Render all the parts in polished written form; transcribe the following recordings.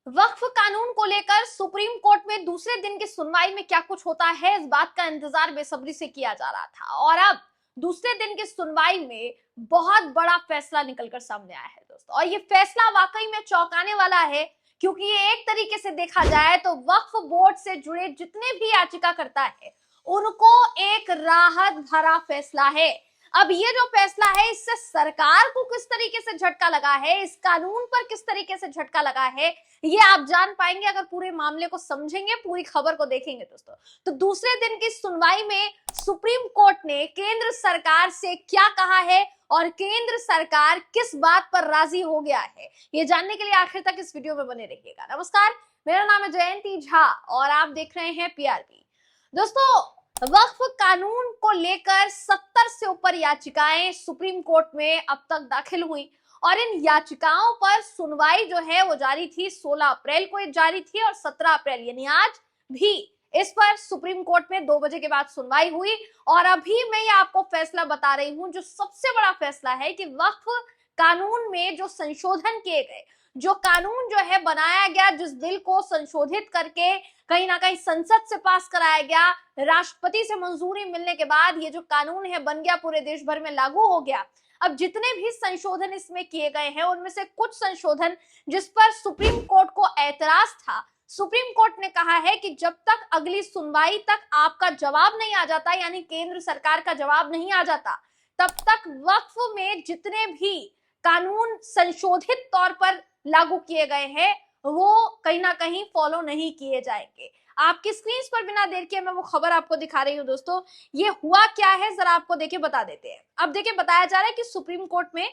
वक्फ कानून को लेकर सुप्रीम कोर्ट में दूसरे दिन की सुनवाई में क्या कुछ होता है, इस बात का इंतजार बेसब्री से किया जा रहा था। और अब दूसरे दिन की सुनवाई में बहुत बड़ा फैसला निकलकर सामने आया है दोस्तों, और ये फैसला वाकई में चौंकाने वाला है, क्योंकि ये एक तरीके से देखा जाए तो वक्फ बोर्ड से जुड़े जितने भी याचिकाकर्ता है उनको एक राहत भरा फैसला है। अब ये जो फैसला है, इससे सरकार को किस तरीके से झटका लगा है, इस कानून पर किस तरीके से झटका लगा है, ये आप जान पाएंगे अगर पूरे मामले को समझेंगे, पूरी खबर को देखेंगे दोस्तों। तो दूसरे दिन की सुनवाई में सुप्रीम कोर्ट ने केंद्र सरकार से क्या कहा है और केंद्र सरकार किस बात पर राजी हो गया है, ये जानने के लिए आखिर तक इस वीडियो में बने रहिएगा। नमस्कार, मेरा नाम है जयंती झा और आप देख रहे हैं पीआरपी। दोस्तों, वक्फ कानून को लेकर 70 से ऊपर याचिकाएं सुप्रीम कोर्ट में अब तक दाखिल हुई और इन याचिकाओं पर सुनवाई जो है वो जारी थी। 16 अप्रैल को जारी थी और 17 अप्रैल यानी आज भी इस पर सुप्रीम कोर्ट में 2 बजे के बाद सुनवाई हुई। और अभी मैं ये आपको फैसला बता रही हूं, जो सबसे बड़ा फैसला है कि वक्फ कानून में जो संशोधन किए गए, जो कानून जो है बनाया गया, जिस बिल को संशोधित करके कहीं ना कहीं संसद से पास कराया गया, राष्ट्रपति से मंजूरी मिलने के बाद ये जो कानून है बन गया, पूरे देश भर में लागू हो गया। अब जितने भी संशोधन इसमें किए गए हैं उनमें से कुछ संशोधन जिस पर सुप्रीम कोर्ट को ऐतराज था, सुप्रीम कोर्ट ने कहा है कि जब तक अगली सुनवाई तक आपका जवाब नहीं आ जाता, यानी केंद्र सरकार का जवाब नहीं आ जाता, तब तक वक्फ में जितने भी कानून संशोधित तौर पर लागू किए गए हैं वो कहीं ना कहीं फॉलो नहीं किए जाएंगे। आपकी स्क्रीन पर बिना देर किए मैं वो खबर आपको दिखा रही हूँ दोस्तों। ये हुआ क्या है जरा आपको देखिए बता देते हैं। अब देखिए, बताया जा रहा है कि सुप्रीम कोर्ट में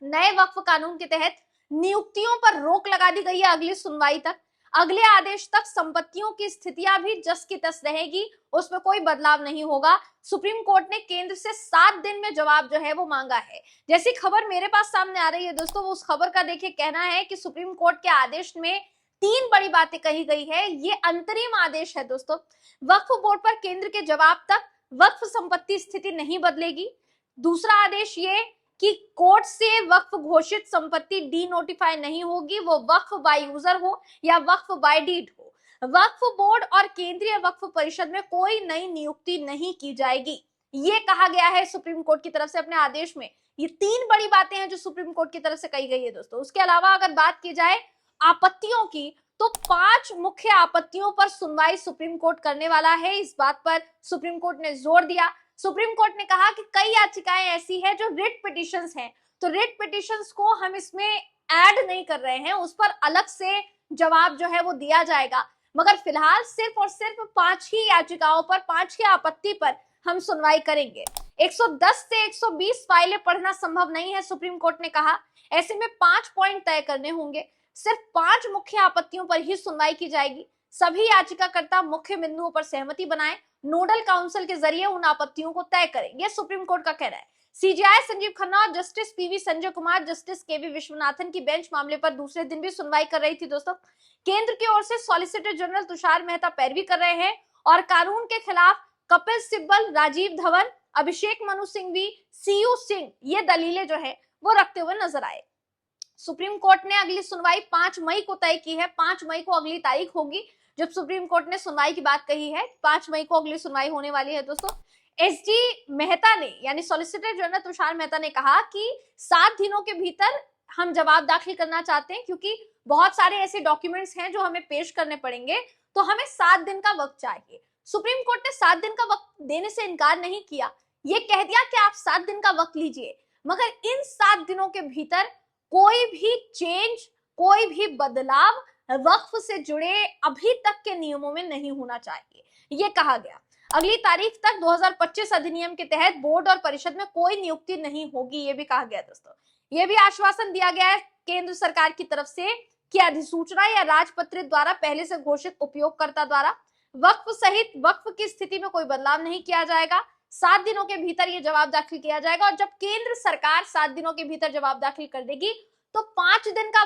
नए वक्फ कानून के तहत नियुक्तियों पर रोक लगा दी गई है अगली सुनवाई तक। अगले आदेश तक संपत्तियों की स्थितियां भी जस की तस रहेगी, उसमें कोई बदलाव नहीं होगा। सुप्रीम कोर्ट ने केंद्र से 7 दिन में जवाब जो है वो मांगा है। जैसी खबर मेरे पास सामने आ रही है दोस्तों, वो उस खबर का देखिए कहना है कि सुप्रीम कोर्ट के आदेश में 3 बड़ी बातें कही गई है। ये अंतरिम आदेश है दोस्तों। वक्फ बोर्ड पर केंद्र के जवाब तक वक्फ संपत्ति स्थिति नहीं बदलेगी। दूसरा आदेश ये कि कोर्ट से वक्फ घोषित संपत्ति डी नोटिफाई नहीं होगी, वो वक्फ बाय यूजर हो या वक्फ बाय डीड हो। वक्फ बोर्ड और केंद्रीय वक्फ परिषद में कोई नई नियुक्ति नहीं की जाएगी, ये कहा गया है सुप्रीम कोर्ट की तरफ से अपने आदेश में। ये 3 बड़ी बातें हैं जो सुप्रीम कोर्ट की तरफ से कही गई है दोस्तों। उसके अलावा अगर बात की जाए आपत्तियों की, तो 5 मुख्य आपत्तियों पर सुनवाई सुप्रीम कोर्ट करने वाला है। इस बात पर सुप्रीम कोर्ट ने जोर दिया। सुप्रीम कोर्ट ने कहा कि कई याचिकाएं ऐसी हैं जो रिट पिटिशंस हैं, तो रिट पिटिशंस को हम इसमें ऐड नहीं कर रहे हैं, उस पर अलग से जवाब जो है वो दिया जाएगा। मगर फिलहाल सिर्फ और सिर्फ 5 ही याचिकाओं पर, 5 ही आपत्ति पर हम सुनवाई करेंगे। 110 से 120 फाइलें पढ़ना संभव नहीं है, सुप्रीम कोर्ट ने कहा। ऐसे में 5 पॉइंट तय करने होंगे। सिर्फ 5 मुख्य आपत्तियों पर ही सुनवाई की जाएगी। सभी याचिकाकर्ता मुख्य बिंदुओं पर सहमति बनाएं, नोडल काउंसिल के जरिए उन आपत्तियों को तय करें, यह सुप्रीम कोर्ट का कहना है। सीजेआई संजीव खन्ना और justice PV Sanjay Kumar, justice KV Viswanathan की बेंच मामले पर दूसरे दिन भी सुनवाई कर रही थी दोस्तों। केंद्र की ओर से सॉलिसिटर जनरल तुषार मेहता पैरवी कर रहे हैं और कानून के खिलाफ कपिल सिब्बल, राजीव धवन, अभिषेक मनु सिंघवी, सीयू सिंह ये दलीलें जो है वो रखते हुए नजर आए। सुप्रीम कोर्ट ने अगली सुनवाई 5 मई को तय की है। 5 मई को अगली तारीख होगी जब सुप्रीम कोर्ट ने सुनवाई की बात कही है। 5 मई को अगली सुनवाई होने वाली है दोस्तों। एसजी मेहता ने, यानी सॉलिसिटर जनरल तुषार मेहता ने कहा कि 7 दिनों के भीतर हम जवाब दाखिल करना चाहते हैं, क्योंकि बहुत सारे ऐसे डॉक्यूमेंट्स हैं जो हमें पेश करने पड़ेंगे, तो हमें 7 दिन का वक्त चाहिए। सुप्रीम कोर्ट ने 7 दिन का वक्त देने से इनकार नहीं किया, ये कह दिया कि आप 7 दिन का वक्त लीजिए, मगर इन 7 दिनों के भीतर कोई भी चेंज, कोई भी बदलाव वक्फ से जुड़े अभी तक के नियमों में नहीं होना चाहिए, ये कहा गया। अगली तारीख तक 2025 अधिनियम के तहत बोर्ड और परिषद में कोई नियुक्ति नहीं होगी, ये भी कहा गया दोस्तों। ये भी आश्वासन दिया गया है केंद्र सरकार की तरफ से कि अधिसूचना या राजपत्रित द्वारा पहले से घोषित उपयोगकर्ता द्वारा वक्फ सहित वक्फ की स्थिति में कोई बदलाव नहीं किया जाएगा। 7 दिनों के भीतर ये जवाब दाखिल किया जाएगा, और जब केंद्र सरकार 7 दिनों के भीतर जवाब दाखिल कर देगी तो 5 दिन का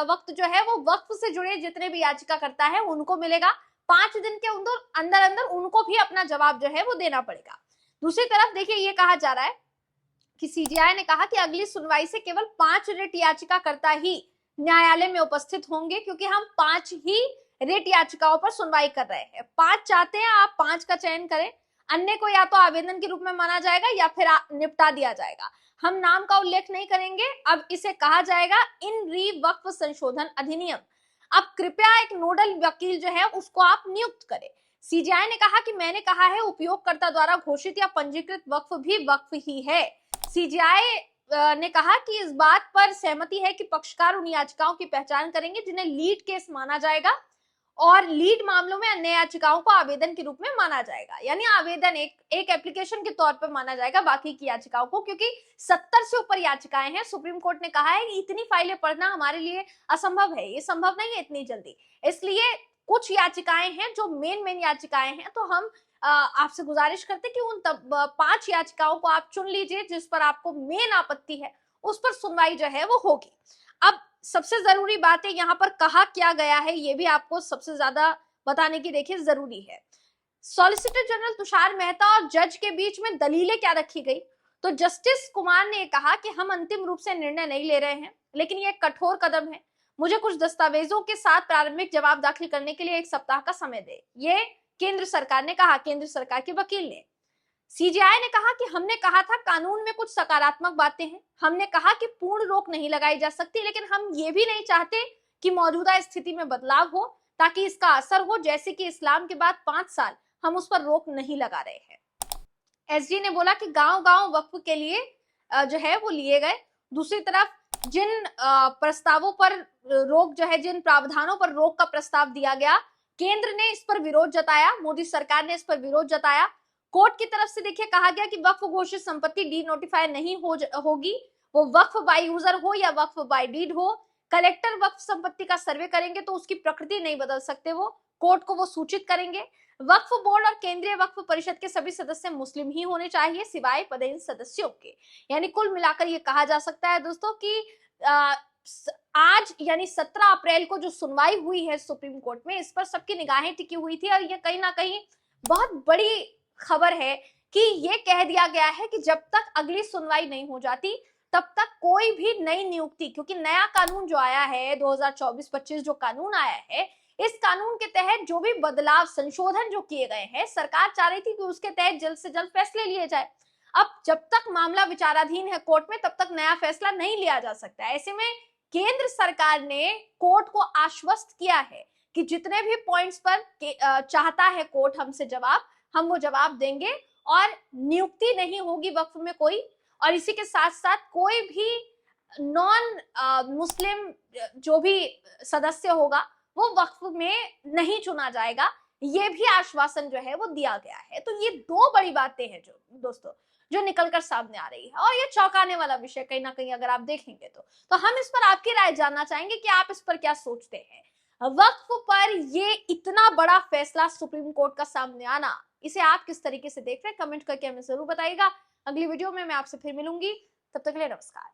वक्त जो है वो वक्फ से जुड़े जितने भी याचिकाकर्ता है उनको मिलेगा। 5 दिन के अंदर अंदर उनको भी अपना जवाब जो है वो देना पड़ेगा। दूसरी तरफ देखिए, ये कहा जा रहा है कि सीजेआई ने कहा कि अगली सुनवाई से केवल 5 रिट याचिकाकर्ता ही न्यायालय में उपस्थित होंगे, क्योंकि हम 5 ही रिट याचिकाओं पर सुनवाई कर रहे हैं। 5 चाहते हैं, आप 5 का चयन करें, अन्य को या तो आवेदन के रूप में माना जाएगा या फिर निपटा दिया जाएगा। हम नाम का उल्लेख नहीं करेंगे। अब इसे कहा जाएगा इन री वक्फ संशोधन अधिनियम। अब कृपया एक नोडल वकील जो है उसको आप नियुक्त करें। सीजेआई ने कहा कि मैंने कहा है उपयोगकर्ता द्वारा घोषित या पंजीकृत वक्फ भी वक्फ ही है। सीजेआई ने कहा कि इस बात पर सहमति है कि पक्षकार उन याचिकाओं की पहचान करेंगे जिन्हें लीड केस माना जाएगा और लीड मामलों में अन्य याचिकाओं को आवेदन के रूप में माना जाएगा। यानी आवेदन एक एप्लीकेशन के तौर पर माना जाएगा बाकी की याचिकाओं को, क्योंकि 70 से ऊपर याचिकाएं हैं। सुप्रीम कोर्ट ने कहा है कि इतनी फाइलें पढ़ना हमारे लिए असंभव है, ये संभव नहीं है इतनी जल्दी। इसलिए कुछ याचिकाएं हैं जो मेन याचिकाएं हैं, तो हम आपसे गुजारिश करते कि उन 5 याचिकाओं को आप चुन लीजिए जिस पर आपको मेन आपत्ति है, उस पर सुनवाई जो है वो होगी। अब सबसे जरूरी बात है यहाँ पर कहा क्या गया है, ये भी आपको सबसे ज्यादा बताने की देखिए जरूरी है। सॉलिसिटर जनरल तुषार मेहता और जज के बीच में दलीलें क्या रखी गई, तो जस्टिस कुमार ने कहा कि हम अंतिम रूप से निर्णय नहीं ले रहे हैं, लेकिन ये एक कठोर कदम है। मुझे कुछ दस्तावेजों के साथ प्रारंभिक जवाब दाखिल करने के लिए 1 सप्ताह का समय दे, ये केंद्र सरकार ने कहा, केंद्र सरकार के वकील ने। सीजेआई ने कहा कि हमने कहा था कानून में कुछ सकारात्मक बातें हैं, हमने कहा कि पूर्ण रोक नहीं लगाई जा सकती, लेकिन हम ये भी नहीं चाहते कि मौजूदा स्थिति में बदलाव हो ताकि इसका असर हो, जैसे कि इस्लाम के बाद 5 साल हम उस पर रोक नहीं लगा रहे हैं। एसजी ने बोला कि गांव-गांव वक्फ के लिए जो है वो लिए गए। दूसरी तरफ जिन प्रस्तावों पर रोक जो है, जिन प्रावधानों पर रोक का प्रस्ताव दिया गया, केंद्र ने इस पर विरोध जताया, मोदी सरकार ने इस पर विरोध जताया। कोर्ट की तरफ से देखिए कहा गया कि वक्फ घोषित संपत्ति डी नोटिफाई नहीं होगी, वो वक्फ बाय यूजर हो या वक्फ बाय डीड हो। कलेक्टर वक्फ संपत्ति का सर्वे करेंगे तो उसकी प्रकृति नहीं बदल सकते, वो कोर्ट को वो सूचित करेंगे। वक्फ बोर्ड और केंद्रीय वक्फ परिषद के सभी सदस्य मुस्लिम ही होने चाहिए सिवाय पदेन सदस्यों के। यानी कुल मिलाकर ये कहा जा सकता है दोस्तों कि आज यानी 17 अप्रैल को जो सुनवाई हुई है सुप्रीम कोर्ट में, इस पर सबकी निगाहें टिकी हुई थी और ये कहीं ना कहीं बहुत बड़ी खबर है कि ये कह दिया गया है कि जब तक अगली सुनवाई नहीं हो जाती तब तक कोई भी नई नियुक्ति, क्योंकि नया कानून जो आया है 2024-25 जो कानून आया है, इस कानून के तहत जो भी बदलाव संशोधन जो किए गए हैं, सरकार चाह रही थी कि उसके तहत जल्द से जल्द फैसले लिए जाए। अब जब तक मामला विचाराधीन है कोर्ट में तब तक नया फैसला नहीं लिया जा सकता। ऐसे में केंद्र सरकार ने कोर्ट को आश्वस्त किया है कि जितने भी पॉइंट्स पर चाहता है कोर्ट हमसे जवाब, हम वो जवाब देंगे और नियुक्ति नहीं होगी वक्फ में कोई, और इसी के साथ साथ कोई भी नॉन मुस्लिम जो भी सदस्य होगा वो वक्फ में नहीं चुना जाएगा। ये भी आश्वासन जो है वो दिया गया है। तो ये 2 बड़ी बातें हैं जो दोस्तों जो निकलकर सामने आ रही है, और ये चौंकाने वाला विषय कहीं ना कहीं अगर आप देखेंगे तो हम इस पर आपकी राय जानना चाहेंगे कि आप इस पर क्या सोचते हैं। वक्फ पर ये इतना बड़ा फैसला सुप्रीम कोर्ट का सामने आना, इसे आप किस तरीके से देख रहे हैं, कमेंट करके हमें जरूर बताइएगा। अगली वीडियो में मैं आपसे फिर मिलूंगी, तब तक के लिए नमस्कार।